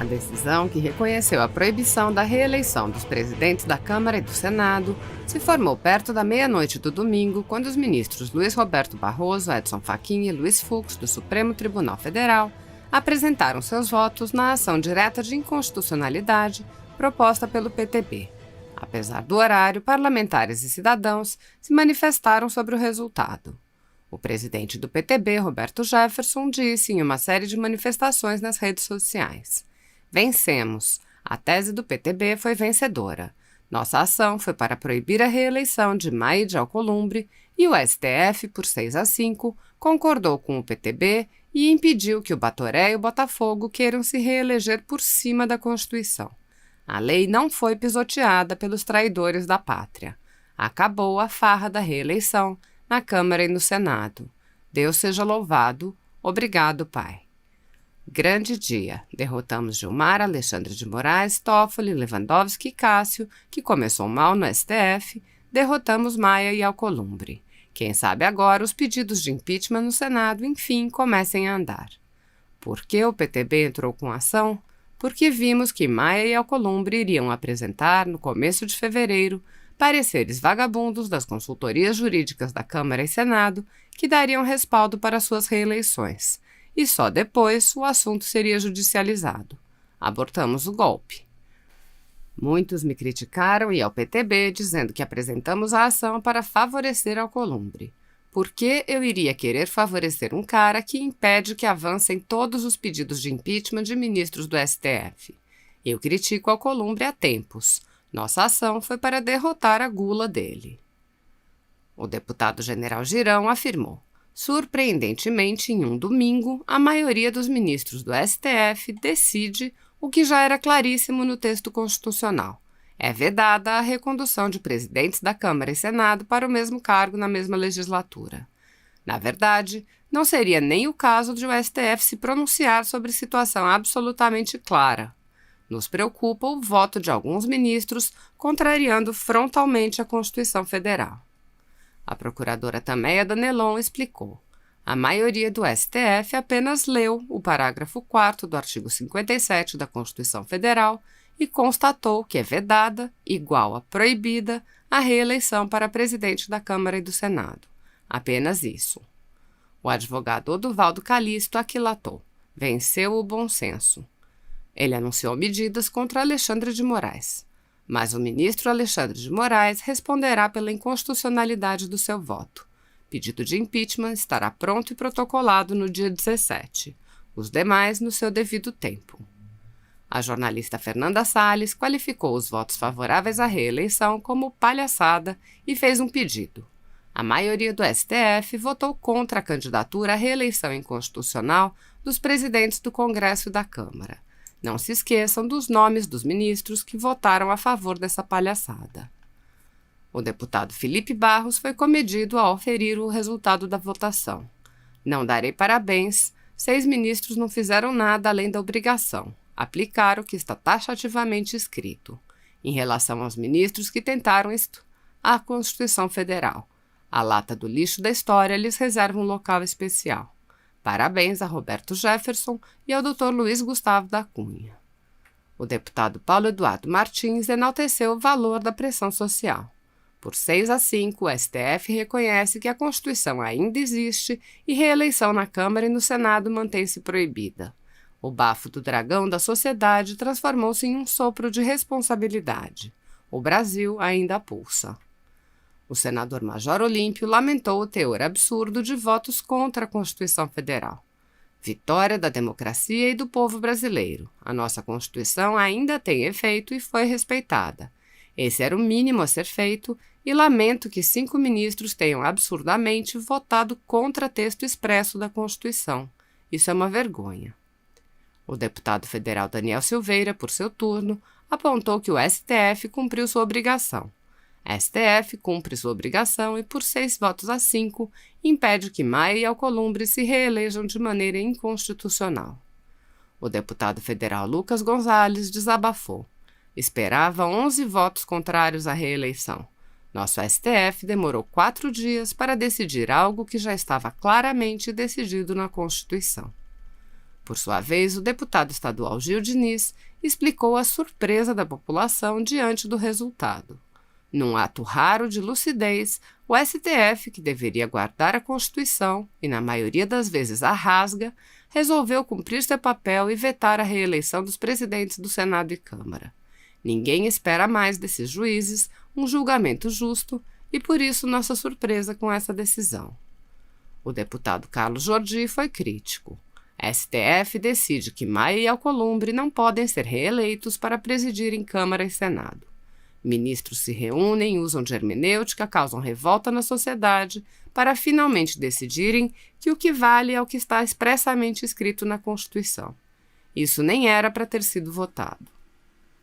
A decisão, que reconheceu a proibição da reeleição dos presidentes da Câmara e do Senado, se formou perto da meia-noite do domingo, quando os ministros Luiz Roberto Barroso, Edson Fachin e Luiz Fux, do Supremo Tribunal Federal, apresentaram seus votos na ação direta de inconstitucionalidade proposta pelo PTB. Apesar do horário, parlamentares e cidadãos se manifestaram sobre o resultado. O presidente do PTB, Roberto Jefferson, disse em uma série de manifestações nas redes sociais: "Vencemos. A tese do PTB foi vencedora. Nossa ação foi para proibir a reeleição de Maia e de Alcolumbre e o STF, por 6-5, concordou com o PTB e impediu que o Batoré e o Botafogo queiram se reeleger por cima da Constituição. A lei não foi pisoteada pelos traidores da pátria. Acabou a farra da reeleição na Câmara e no Senado. Deus seja louvado. Obrigado, Pai." Grande dia. Derrotamos Gilmar, Alexandre de Moraes, Toffoli, Lewandowski e Cássio, que começou mal no STF. Derrotamos Maia e Alcolumbre. Quem sabe agora os pedidos de impeachment no Senado, enfim, comecem a andar. Por que o PTB entrou com ação? Porque vimos que Maia e Alcolumbre iriam apresentar, no começo de fevereiro, pareceres vagabundos das consultorias jurídicas da Câmara e Senado que dariam respaldo para suas reeleições. E só depois o assunto seria judicializado. Abortamos o golpe. Muitos me criticaram e ao PTB, dizendo que apresentamos a ação para favorecer Alcolumbre. Por que eu iria querer favorecer um cara que impede que avancem todos os pedidos de impeachment de ministros do STF? Eu critico Alcolumbre há tempos. Nossa ação foi para derrotar a gula dele. O deputado General Girão afirmou: "Surpreendentemente, em um domingo, a maioria dos ministros do STF decide o que já era claríssimo no texto constitucional. É vedada a recondução de presidentes da Câmara e Senado para o mesmo cargo na mesma legislatura. Na verdade, não seria nem o caso de o STF se pronunciar sobre situação absolutamente clara. Nos preocupa o voto de alguns ministros contrariando frontalmente a Constituição Federal." A procuradora Tameia Danelon explicou: "A maioria do STF apenas leu o parágrafo 4º do artigo 57 da Constituição Federal e constatou que é vedada, igual a proibida, a reeleição para presidente da Câmara e do Senado. Apenas isso." O advogado Oduvaldo Calixto aquilatou: "Venceu o bom senso." Ele anunciou medidas contra Alexandre de Moraes. Mas o ministro Alexandre de Moraes responderá pela inconstitucionalidade do seu voto. Pedido de impeachment estará pronto e protocolado no dia 17. Os demais no seu devido tempo. A jornalista Fernanda Salles qualificou os votos favoráveis à reeleição como palhaçada e fez um pedido. A maioria do STF votou contra a candidatura à reeleição inconstitucional dos presidentes do Congresso e da Câmara. Não se esqueçam dos nomes dos ministros que votaram a favor dessa palhaçada. O deputado Felipe Barros foi comedido ao oferir o resultado da votação. "Não darei parabéns. 6 ministros não fizeram nada além da obrigação. Aplicar o que está taxativamente escrito. Em relação aos ministros que tentaram a Constituição Federal. A lata do lixo da história lhes reserva um local especial. Parabéns a Roberto Jefferson e ao Dr. Luiz Gustavo da Cunha." O deputado Paulo Eduardo Martins enalteceu o valor da pressão social. Por 6-5, o STF reconhece que a Constituição ainda existe e reeleição na Câmara e no Senado mantém-se proibida. O bafo do dragão da sociedade transformou-se em um sopro de responsabilidade. O Brasil ainda pulsa. O senador Major Olímpio lamentou o teor absurdo de votos contra a Constituição Federal. "Vitória da democracia e do povo brasileiro. A nossa Constituição ainda tem efeito e foi respeitada. Esse era o mínimo a ser feito e lamento que 5 ministros tenham absurdamente votado contra texto expresso da Constituição. Isso é uma vergonha." O deputado federal Daniel Silveira, por seu turno, apontou que o STF cumpriu sua obrigação. STF cumpre sua obrigação e, por 6-5, impede que Maia e Alcolumbre se reelejam de maneira inconstitucional. O deputado federal Lucas Gonzalez desabafou: "Esperava 11 votos contrários à reeleição. Nosso STF demorou 4 dias para decidir algo que já estava claramente decidido na Constituição." Por sua vez, o deputado estadual Gil Diniz explicou a surpresa da população diante do resultado. Num ato raro de lucidez, o STF, que deveria guardar a Constituição e, na maioria das vezes, a rasga, resolveu cumprir seu papel e vetar a reeleição dos presidentes do Senado e Câmara. Ninguém espera mais desses juízes um julgamento justo e, por isso, nossa surpresa com essa decisão. O deputado Carlos Jordi foi crítico. STF decide que Maia e Alcolumbre não podem ser reeleitos para presidirem Câmara e Senado. Ministros se reúnem, usam de hermenêutica, causam revolta na sociedade para finalmente decidirem que o que vale é o que está expressamente escrito na Constituição. Isso nem era para ter sido votado.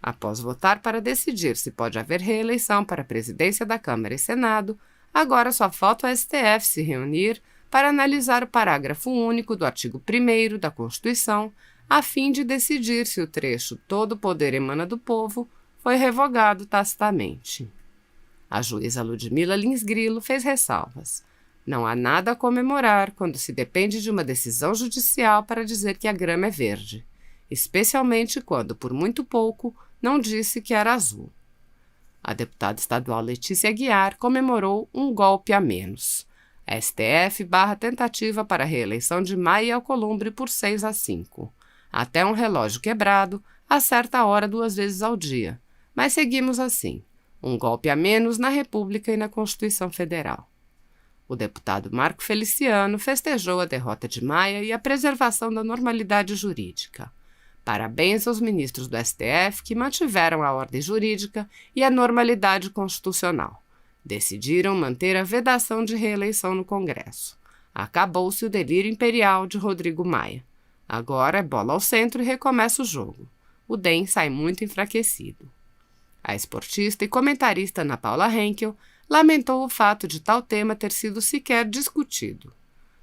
Após votar para decidir se pode haver reeleição para a presidência da Câmara e Senado, agora só falta o STF se reunir para analisar o parágrafo único do artigo 1º da Constituição, a fim de decidir se o trecho "todo poder emana do povo" foi revogado tacitamente. A juíza Ludmila Lins Grilo fez ressalvas. Não há nada a comemorar quando se depende de uma decisão judicial para dizer que a grama é verde, especialmente quando, por muito pouco, não disse que era azul. A deputada estadual Letícia Aguiar comemorou um golpe a menos. STF barra tentativa para a reeleição de Maia e Alcolumbre por 6-5. Até um relógio quebrado acerta a hora 2 vezes ao dia. Mas seguimos assim. Um golpe a menos na República e na Constituição Federal. O deputado Marco Feliciano festejou a derrota de Maia e a preservação da normalidade jurídica. Parabéns aos ministros do STF que mantiveram a ordem jurídica e a normalidade constitucional. Decidiram manter a vedação de reeleição no Congresso. Acabou-se o delírio imperial de Rodrigo Maia. Agora é bola ao centro e recomeça o jogo. O DEM sai muito enfraquecido. A esportista e comentarista Ana Paula Henkel lamentou o fato de tal tema ter sido sequer discutido.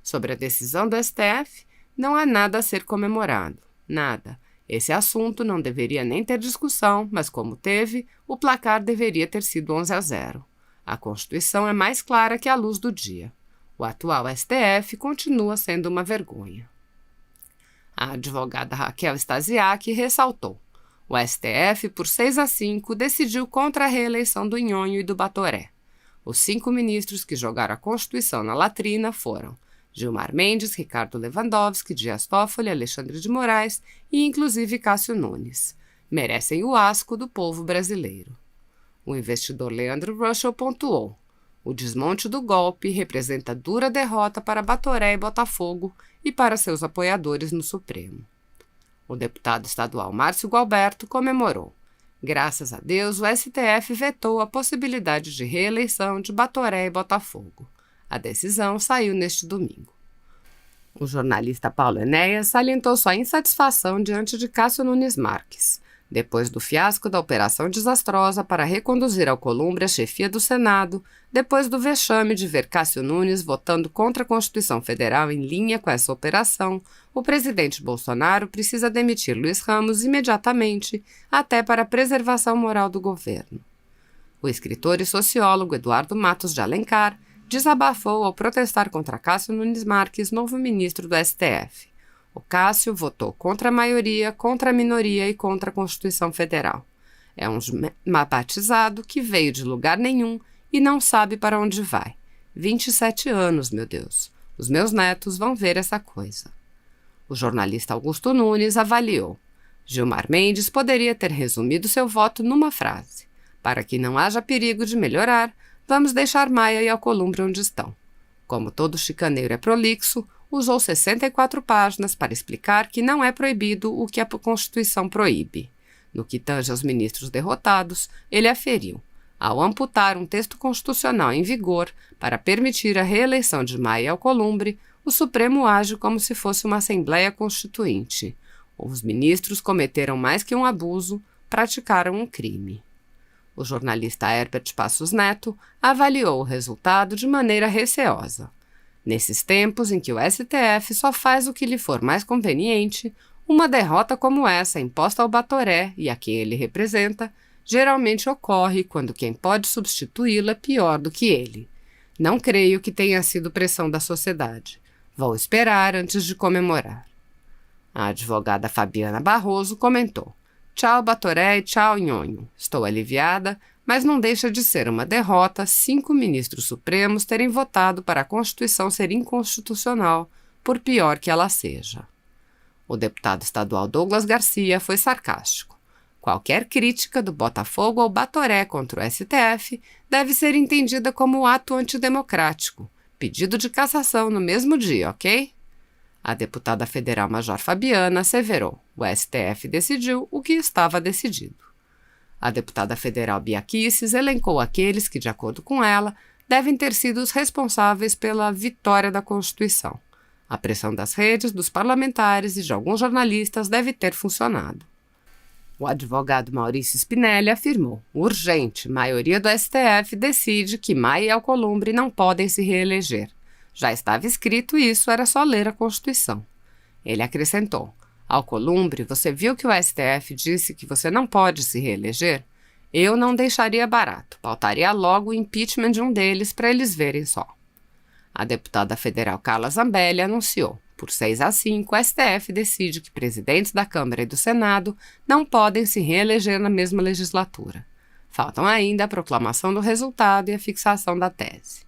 Sobre a decisão do STF, não há nada a ser comemorado. Nada. Esse assunto não deveria nem ter discussão, mas como teve, o placar deveria ter sido 11-0. A Constituição é mais clara que a luz do dia. O atual STF continua sendo uma vergonha. A advogada Raquel Stasiak ressaltou. O STF, por 6-5, decidiu contra a reeleição do Nhonho e do Batoré. Os 5 ministros que jogaram a Constituição na latrina foram Gilmar Mendes, Ricardo Lewandowski, Dias Toffoli, Alexandre de Moraes e, inclusive, Cássio Nunes. Merecem o asco do povo brasileiro. O investidor Leandro Russell pontuou. O desmonte do golpe representa dura derrota para Batoré e Botafogo e para seus apoiadores no Supremo. O deputado estadual Márcio Gualberto comemorou. Graças a Deus, o STF vetou a possibilidade de reeleição de Batoré e Botafogo. A decisão saiu neste domingo. O jornalista Paulo Enéas salientou sua insatisfação diante de Cássio Nunes Marques. Depois do fiasco da operação desastrosa para reconduzir Alcolumbre à chefia do Senado, depois do vexame de ver Cássio Nunes votando contra a Constituição Federal em linha com essa operação, o presidente Bolsonaro precisa demitir Luiz Ramos imediatamente, até para a preservação moral do governo. O escritor e sociólogo Eduardo Matos de Alencar desabafou ao protestar contra Cássio Nunes Marques, novo ministro do STF. O Cássio votou contra a maioria, contra a minoria e contra a Constituição Federal. É um batizado que veio de lugar nenhum e não sabe para onde vai. 27 anos, meu Deus. Os meus netos vão ver essa coisa. O jornalista Augusto Nunes avaliou. Gilmar Mendes poderia ter resumido seu voto numa frase. Para que não haja perigo de melhorar, vamos deixar Maia e Alcolumbre onde estão. Como todo chicaneiro é prolixo, usou 64 páginas para explicar que não é proibido o que a Constituição proíbe. No que tange aos ministros derrotados, ele aferiu. Ao amputar um texto constitucional em vigor para permitir a reeleição de Maia e Alcolumbre, o Supremo age como se fosse uma Assembleia Constituinte. Os ministros cometeram mais que um abuso, praticaram um crime. O jornalista Herbert Passos Neto avaliou o resultado de maneira receosa. Nesses tempos em que o STF só faz o que lhe for mais conveniente, uma derrota como essa imposta ao Batoré e a quem ele representa geralmente ocorre quando quem pode substituí-lo é pior do que ele. Não creio que tenha sido pressão da sociedade. Vou esperar antes de comemorar. A advogada Fabiana Barroso comentou: "Tchau, Batoré, e tchau, Nhonho. Estou aliviada, mas não deixa de ser uma derrota 5 ministros supremos terem votado para a Constituição ser inconstitucional, por pior que ela seja." O deputado estadual Douglas Garcia foi sarcástico. Qualquer crítica do Botafogo ou Batoré contra o STF deve ser entendida como ato antidemocrático, pedido de cassação no mesmo dia, ok? A deputada federal Major Fabiana asseverou: o STF decidiu o que estava decidido. A deputada federal Bia Kicis elencou aqueles que, de acordo com ela, devem ter sido os responsáveis pela vitória da Constituição. A pressão das redes, dos parlamentares e de alguns jornalistas deve ter funcionado. O advogado Maurício Spinelli afirmou: urgente, maioria do STF decide que Maia e Alcolumbre não podem se reeleger. Já estava escrito isso, era só ler a Constituição. Ele acrescentou: Alcolumbre, você viu que o STF disse que você não pode se reeleger? Eu não deixaria barato, pautaria logo o impeachment de um deles para eles verem só. A deputada federal Carla Zambelli anunciou: por 6-5, o STF decide que presidentes da Câmara e do Senado não podem se reeleger na mesma legislatura. Faltam ainda a proclamação do resultado e a fixação da tese.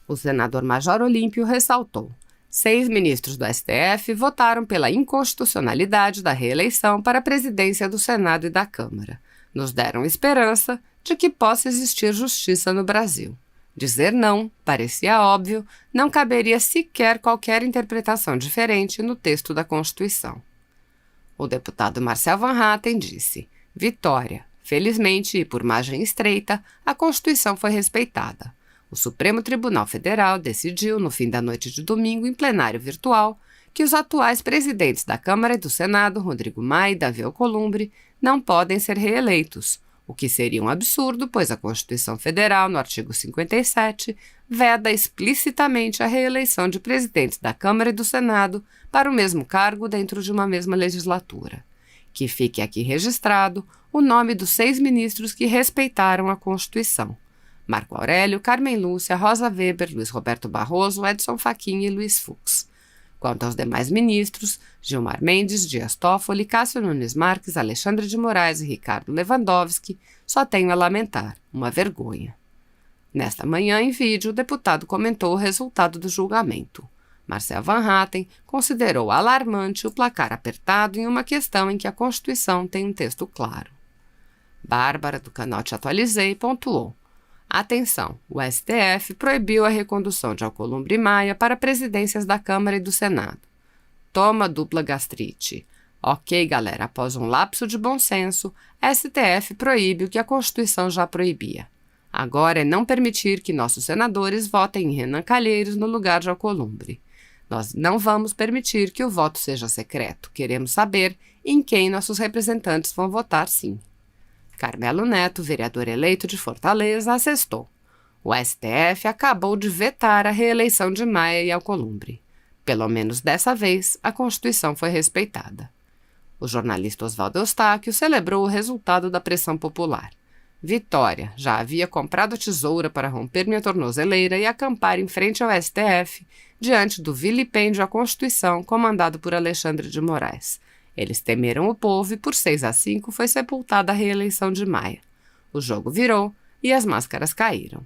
O senador Major Olímpio ressaltou: 6 ministros do STF votaram pela inconstitucionalidade da reeleição para a presidência do Senado e da Câmara. Nos deram esperança de que possa existir justiça no Brasil. Dizer não, parecia óbvio, não caberia sequer qualquer interpretação diferente no texto da Constituição. O deputado Marcel Van Hatten disse: vitória. Felizmente e por margem estreita, a Constituição foi respeitada. O Supremo Tribunal Federal decidiu, no fim da noite de domingo, em plenário virtual, que os atuais presidentes da Câmara e do Senado, Rodrigo Maia e Davi Alcolumbre, não podem ser reeleitos, o que seria um absurdo, pois a Constituição Federal, no artigo 57, veda explicitamente a reeleição de presidentes da Câmara e do Senado para o mesmo cargo dentro de uma mesma legislatura. Que fique aqui registrado o nome dos 6 ministros que respeitaram a Constituição: Marco Aurélio, Carmen Lúcia, Rosa Weber, Luiz Roberto Barroso, Edson Fachin e Luiz Fux. Quanto aos demais ministros, Gilmar Mendes, Dias Toffoli, Cássio Nunes Marques, Alexandre de Moraes e Ricardo Lewandowski, só tenho a lamentar: uma vergonha. Nesta manhã, em vídeo, o deputado comentou o resultado do julgamento. Marcel Van Hatten considerou alarmante o placar apertado em uma questão em que a Constituição tem um texto claro. Bárbara, do canal Te Atualizei, pontuou: atenção, o STF proibiu a recondução de Alcolumbre e Maia para presidências da Câmara e do Senado. Toma dupla gastrite. Ok, galera, após um lapso de bom senso, STF proíbe o que a Constituição já proibia. Agora é não permitir que nossos senadores votem em Renan Calheiros no lugar de Alcolumbre. Nós não vamos permitir que o voto seja secreto. Queremos saber em quem nossos representantes vão votar, sim. Carmelo Neto, vereador eleito de Fortaleza, assestou: o STF acabou de vetar a reeleição de Maia e Alcolumbre. Pelo menos dessa vez, a Constituição foi respeitada. O jornalista Oswaldo Eustáquio celebrou o resultado da pressão popular. Vitória, já havia comprado tesoura para romper minha tornozeleira e acampar em frente ao STF, diante do vilipêndio à Constituição comandado por Alexandre de Moraes. Eles temeram o povo e por 6-5 foi sepultada a reeleição de Maia. O jogo virou e as máscaras caíram.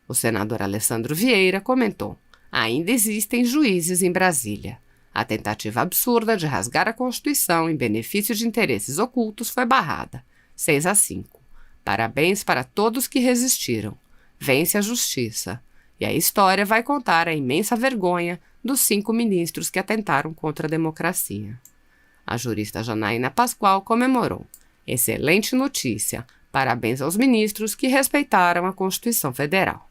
O senador Alessandro Vieira comentou: ainda existem juízes em Brasília. A tentativa absurda de rasgar a Constituição em benefício de interesses ocultos foi barrada. 6-5. Parabéns para todos que resistiram. Vence a justiça. E a história vai contar a imensa vergonha dos 5 ministros que atentaram contra a democracia. A jurista Janaína Pascoal comemorou: excelente notícia, parabéns aos ministros que respeitaram a Constituição Federal.